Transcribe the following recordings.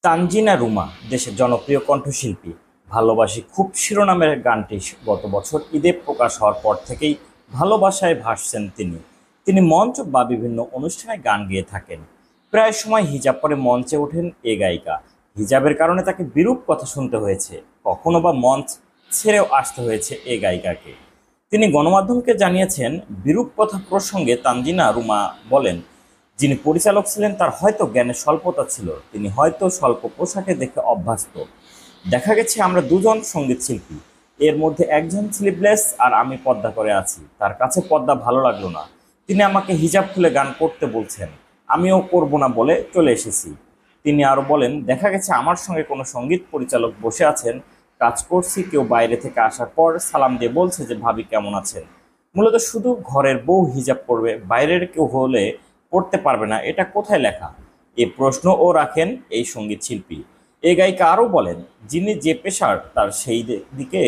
তানজিনা রুমা দেশের জনপ্রিয় কণ্ঠশিল্পী। ভালোবাসি খুব শিরোনামের গানটি গত বছর ঈদে প্রকাশ হওয়ার পর থেকেই ভালোবাসায় ভাসছেন তিনি। তিনি মঞ্চ বা বিভিন্ন অনুষ্ঠানে গান গেয়ে থাকেন। প্রায় সময় হিজাব পরে মঞ্চে ওঠেন এ গায়িকা। হিজাবের কারণে তাকে বিরূপ কথা শুনতে হয়েছে, কখনো বা মঞ্চ ছেড়েও আসতে হয়েছে এ গায়িকাকে। তিনি গণমাধ্যমকে জানিয়েছেন, বিরূপ কথা প্রসঙ্গে তানজিনা রুমা বলেন, যিনি পরিচালক ছিলেন তার হয়তো জ্ঞানের স্বল্পতা ছিল, তিনি হয়তো স্বল্প পোশাকে দেখে অভ্যস্ত। দেখা গেছে আমরা দুজন সঙ্গীত শিল্পী, এর মধ্যে একজন স্লিভলেস আর আমি পর্দা করে আছি, তার কাছে পর্দা ভালো লাগলো না, তিনি আমাকে হিজাব খুলে গান করতে বলছেন, আমিও করব না বলে চলে এসেছি। তিনি আরো বলেন, দেখা গেছে আমার সঙ্গে কোনো সঙ্গীত পরিচালক বসে আছেন, কাজ করছি, কেউ বাইরে থেকে আসার পর সালাম দিয়ে বলছে যে ভাবি কেমন আছেন। মূলত শুধু ঘরের বউ হিজাব পরবে, বাইরের কেউ হলে পড়তে পারবে না, এটা কোথায় লেখা? এ প্রশ্নও রাখেন এই সঙ্গীত শিল্পী। এই গায়িকা আরও বলেন, যিনি যে পেশার তার সেই দিকে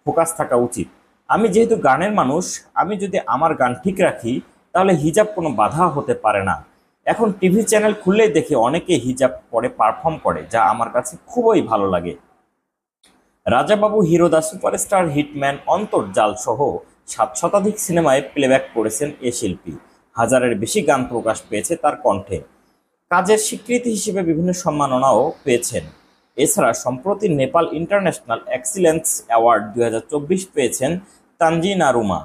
ফোকাস থাকা উচিত। আমি যেহেতু গানের মানুষ, আমি যদি আমার গান ঠিক রাখি তাহলে হিজাব কোনো বাধা হতে পারে না। এখন টিভি চ্যানেল খুললেই দেখি অনেকে হিজাব পরে পারফর্ম করে, যা আমার কাছে খুবই ভালো লাগে। Rajababu, hero the superstar, hitman, অন্তর্জাল সহ ৭ শতাধিক সিনেমায় প্লেব্যাক করেছেন এ শিল্পী। হাজারের বেশি গান প্রকাশ পেয়েছে তার কণ্ঠে। কাজের স্বীকৃতি হিসেবে বিভিন্ন সম্মাননাও পেয়েছেন। এছাড়া সম্প্রতি নেপাল ইন্টারন্যাশনাল এক্সিলেন্স অ্যাওয়ার্ড ২০২৪ পেয়েছেন তানজিনা রুমা।